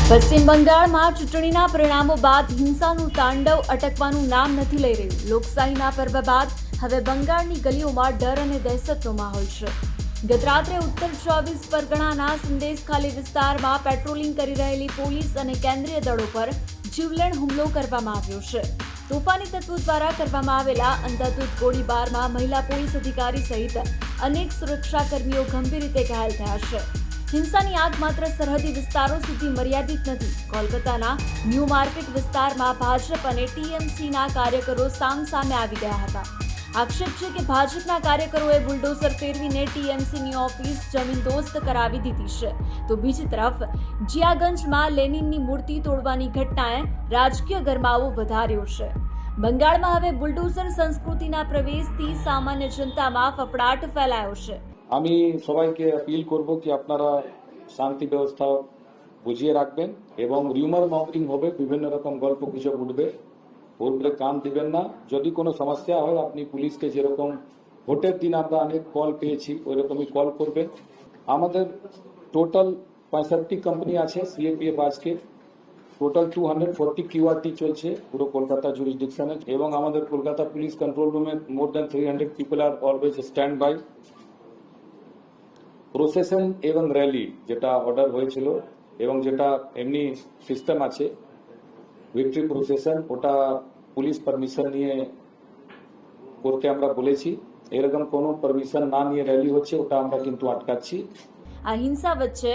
પશ્ચિમ બંગાળમાં ચૂંટણીના પરિણામો બાદ હિંસાનું તાંડવ અટકવાનું નામ નથી લઈ રહ્યું. લોકશાહીના પર્વ બાદ હવે બંગાળની ગલીઓમાં ડર અને દહેશતનો માહોલ છે. ગત રાત્રે ઉત્તર 24 પરગણાના સંદેશખાલી વિસ્તારમાં પેટ્રોલિંગ કરી રહેલી પોલીસ અને કેન્દ્રીય દળો પર જીવલેણ હુમલો કરવામાં આવ્યો છે. તોફાની તત્વો દ્વારા કરવામાં આવેલા અંધાધૂંધ ગોળીબારમાં મહિલા પોલીસ અધિકારી સહિત અનેક સુરક્ષાકર્મીઓ ગંભીર રીતે ઘાયલ થયા છે. હિંસાની આગ માત્ર સરહદી વિસ્તારો સુધી મર્યાદિત નથી. કોલકાતાના ન્યૂ માર્કેટ વિસ્તારમાં ભાજપ અને ટીએમસીના કાર્યકરો સામસામે આવી ગયા હતા. આક્ષેપ છે કે ભાજપના કાર્યકરોએ બુલડોઝર ફેરવીને ટીએમસીની ઓફિસ જમીનદોસ્ત કરાવી દીધી છે, તો બીજી તરફ જિયાગંજમાં લેનિનની મૂર્તિ તોડવાની ઘટનાએ રાજકીય ગરમાવો વધાર્યો છે. બંગાળમાં હવે બુલડોઝર સંસ્કૃતિના પ્રવેશથી સામાન્ય જનતામાં ફફડાટ ફેલાયો છે. আমি সবাইকে আপিল করব কি আপনারা শান্তি ব্যবস্থা বুঝিয়ে রাখবেন এবং রিউমার মঙ্গিং হবে, বিভিন্ন রকম গল্প গুজব উঠবে, ওর উপরে কান দিবেন না. যদি কোনো সমস্যা হয় আপনি পুলিশকে যেরকম ভোটের দিন আমরা অনেক কল পেয়েছি ওই রকমই কল করবেন. আমাদের টোটাল 65 কোম্পানি আছে সিএপিএফ আজকে টোটাল 240 কিউআরটি চলছে পুরো কলকাতা জুরিসডিকশনে এবং আমাদের কলকাতা পুলিশ কন্ট্রোল রুমে more than 300 people are always stand by. Procession এবং র্যালি যেটা অর্ডার হয়েছিল এবং যেটা এমনি সিস্টেম আছে ভিক্টরি প্রসেশন ওটা পুলিশ পারমিশন নিয়ে করতে আমরা বলেছি. এরকম কোনো পারমিশন না নিয়ে র্যালি হচ্ছে ওটা আমরা কিন্তু আটকাচ্ছি. આ હિંસા વચ્ચે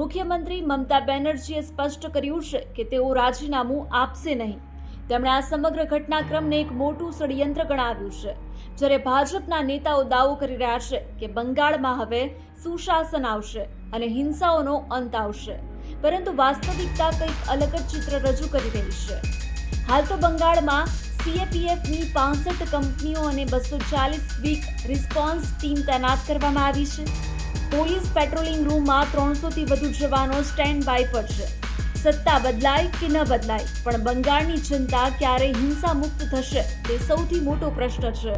મુખ્યમંત્રી મમતા બેનર્જીએ સ્પષ્ટ કર્યું છે કે તેઓ રાજીનામું આપશે નહીં. તેમણે આ સમગ્ર ઘટનાક્રમને એક મોટું ષડયંત્ર ગણાવ્યું છે. જ્યારે ભાજપના નેતાઓ દાવો કરી રહ્યા છે કે બંગાળમાં હવે સુશાસન આવશે અને હિંસાઓનો અંત આવશે, પરંતુ વાસ્તવિકતા કંઈક અલગ જ ચિત્ર રજૂ કરી રહી છે. હાલ તો બંગાળમાં સીએપીએફની 65 કંપનીઓ અને 240 ક્વિક રિસ્પોન્સ ટીમ તૈનાત કરવામાં આવી છે. પોલીસ પેટ્રોલિંગ રૂમમાં 300થી વધુ જવાનો સ્ટેન્ડ બાય પર છે. સત્તા બદલાય કે ન બદલાય, પણ બંગાળની જનતા ક્યારે હિંસા મુક્ત થશે તે સૌથી મોટો પ્રશ્ન છે.